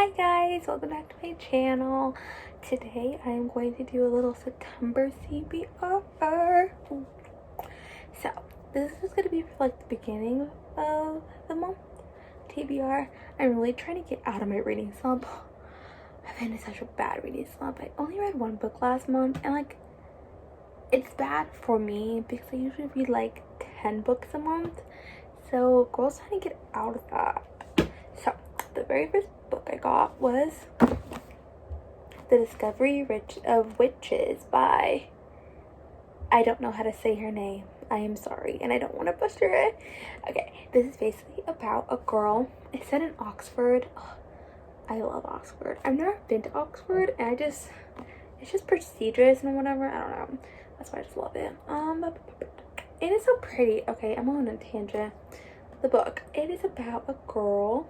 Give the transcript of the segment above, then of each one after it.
Hi guys, welcome back to my channel. Today I am going to do a little September TBR. So this is going to be for like the beginning of the month TBR. I'm really trying to get out of my reading slump. I've been in such a bad reading slump. I only read one book last month, and like it's bad for me because I usually read like 10 books a month. So girls trying to get out of that. So the very first book I got was The Discovery of Witches by, I don't know how to say her name. I am sorry, and I don't want to butcher it. Okay, this is basically about a girl. It's set in Oxford. Oh, I love Oxford. I've never been to Oxford, and it's just prestigious and whatever. I don't know. That's why I just love it. It is so pretty. Okay, I'm on a tangent. The book. It is about a girl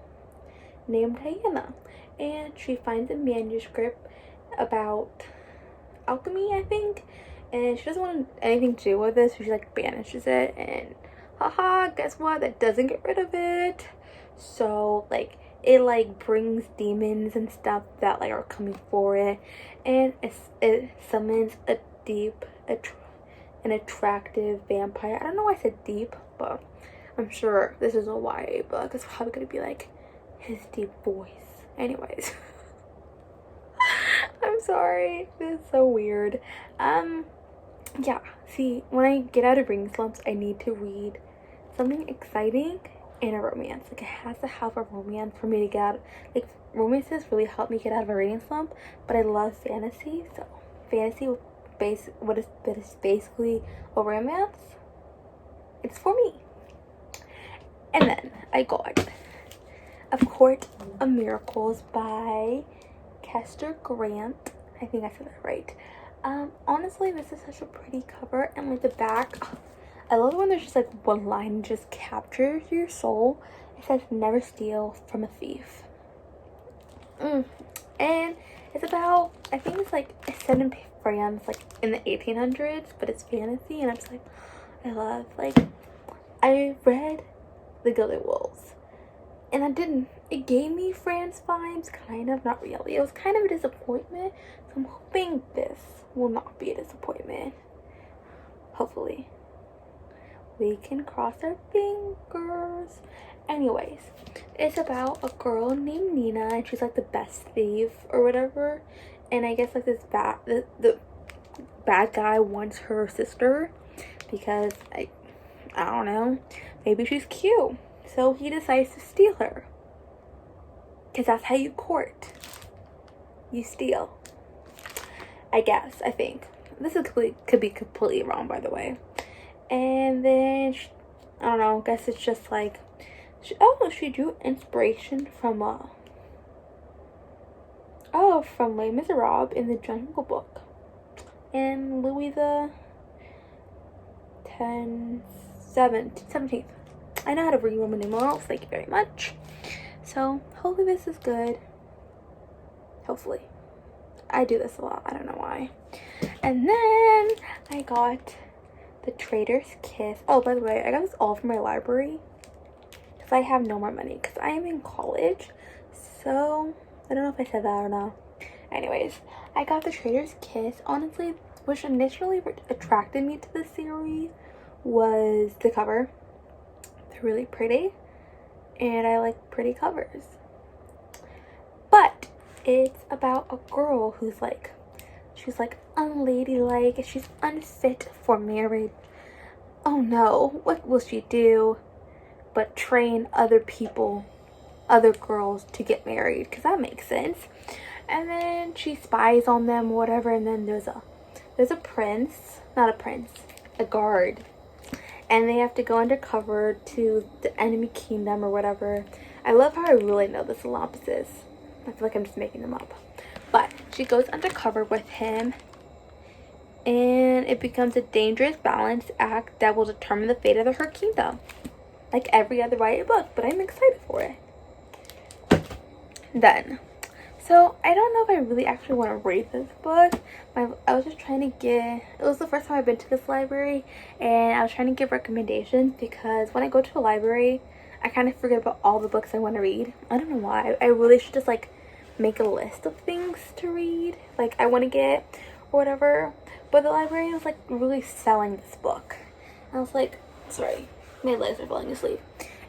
named Diana, and she finds a manuscript about alchemy, I think, and she doesn't want anything to do with this, so she like banishes it, and haha, guess what, that doesn't get rid of it. So like it like brings demons and stuff that like are coming for it, and it summons an attractive vampire. I don't know why I said deep, but I'm sure this is a YA book. It's probably gonna be like his deep voice. Anyways, I'm sorry. This is so weird. Yeah. See, when I get out of reading slumps, I need to read something exciting and a romance. Like it has to have a romance for me to get out. Like romances really help me get out of a reading slump. But I love fantasy, so fantasy that is basically a romance. It's for me. And then I got A Court of Miracles by Kester Grant. I think I said that right. Honestly, this is such a pretty cover, and like the back, I love when there's just like one line and just captures your soul. It says, "Never steal from a thief." And it's about, I think it's like it's set in France, like in the 1800s, but it's fantasy, and I'm just like, I love, like, I read The Gilded Wolves, and it gave me France vibes, kind of, not really. It was kind of a disappointment, so I'm hoping this will not be a disappointment. Hopefully. We can cross our fingers. Anyways, it's about a girl named Nina, and she's like the best thief or whatever, and I guess like the bad guy wants her sister because I don't know, maybe she's cute. So he decides to steal her. Because that's how you court. You steal. I guess, I think. This could be completely wrong, by the way. And then, I don't know, I guess it's just like, she drew inspiration from, from Les Miserables in the Jungle Book. And Louis the 17th. I know how to read Roman numerals, thank you very much. So, hopefully this is good. Hopefully. I do this a lot, I don't know why. And then, I got The Traitor's Kiss. Oh, by the way, I got this all from my library. Because I have no more money, because I am in college. So, I don't know if I said that or not. Anyways, I got The Traitor's Kiss. Honestly, which initially attracted me to the series was the cover. Really pretty, and I like pretty covers. But it's about a girl who's like, she's like unladylike, she's unfit for marriage. Oh no, what will she do but train other girls to get married? Because that makes sense. And then she spies on them, whatever, and then there's a prince, not a prince, a guard, and they have to go undercover to the enemy kingdom or whatever. I love how I really know the synopsis. I feel like I'm just making them up. But she goes undercover with him, and it becomes a dangerous balance act that will determine the fate of her kingdom. Like every other YA book, but I'm excited for it. Then, so I don't know if I really actually want to read this book. I was just trying to it was the first time I've been to this library, and I was trying to give recommendations because when I go to a library, I kind of forget about all the books I want to read. I don't know why. I really should just like make a list of things to read, like I want to get or whatever. But the librarian was like really selling this book. And I was like, sorry, my legs are falling asleep.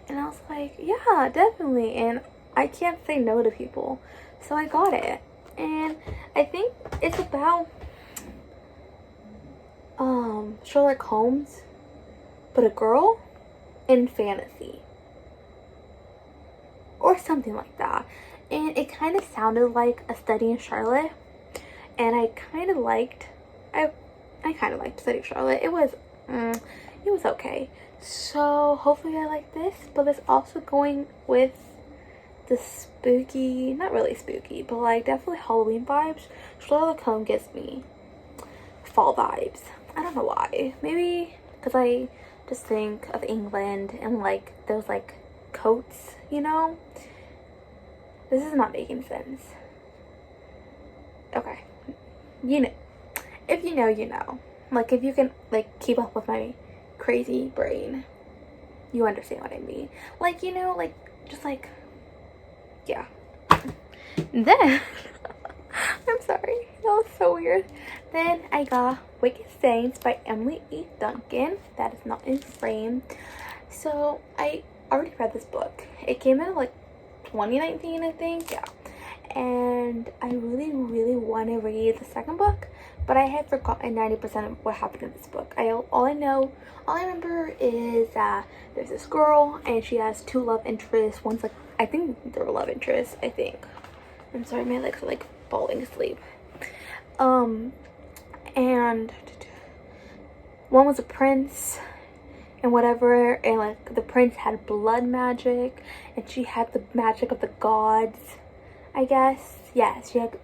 And I was like, yeah, definitely. And I can't say no to people. So I got it. And I think it's about Sherlock Holmes, but a girl in fantasy. Or something like that. And it kind of sounded like A Study in Charlotte. And I kind of liked Study in Charlotte. It was okay. So hopefully I like this. But it's also going with the spooky, not really spooky, but like definitely Halloween vibes. Sherlock Holmes gives me fall vibes. I don't know why. Maybe because I just think of England and like those like coats, you know? This is not making sense. Okay. You know. If you know, you know. Like if you can like keep up with my crazy brain, you understand what I mean. Like, you know, like just like, yeah. Then I'm sorry, that was so weird. Then I got Wicked Saints by Emily E. Duncan. That is not in frame. So I already read this book. It came out like 2019, I think. Yeah. And I really, really want to read the second book, but I had forgotten 90% of what happened in this book. All I remember is that there's this girl and she has two love interests. One's like, I think they're love interests, I think. I'm sorry, my legs are like falling asleep. And one was a prince and whatever, and like the prince had blood magic and she had the magic of the gods, I guess. Yeah, I think she had the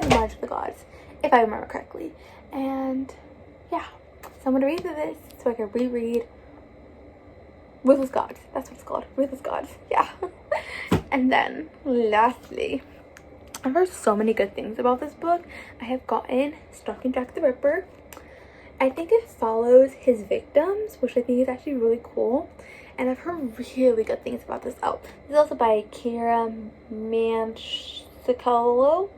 magic of the gods, if I remember correctly. And yeah, so I'm gonna read through this so I can reread Ruthless Gods. That's what it's called, Ruthless Gods. Yeah. And then lastly, I've heard so many good things about this book. I have gotten Stalking Jack the Ripper. I think it follows his victims, which I think is actually really cool. And I've heard really good things about this. Oh, this is also by Kira Manchikolo.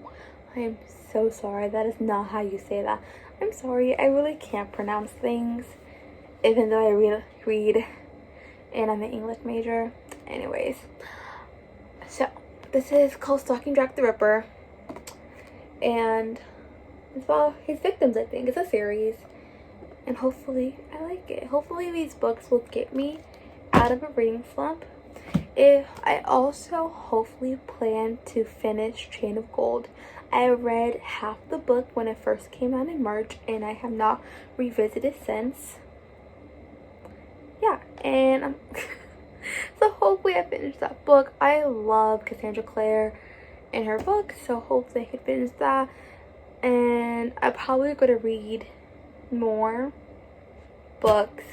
I'm so sorry. That is not how you say that. I'm sorry. I really can't pronounce things, even though I read and I'm an English major. Anyways, so this is called Stalking Jack the Ripper. And it's about his victims, I think. It's a series. And hopefully I like it. Hopefully these books will get me out of a reading slump. I also hopefully plan to finish Chain of Gold. I read half the book when it first came out in March, and I have not revisited since. Yeah, and so hopefully I finish that book. I love Cassandra Clare and her book, so hopefully I can finish that. And I'm probably going to read more books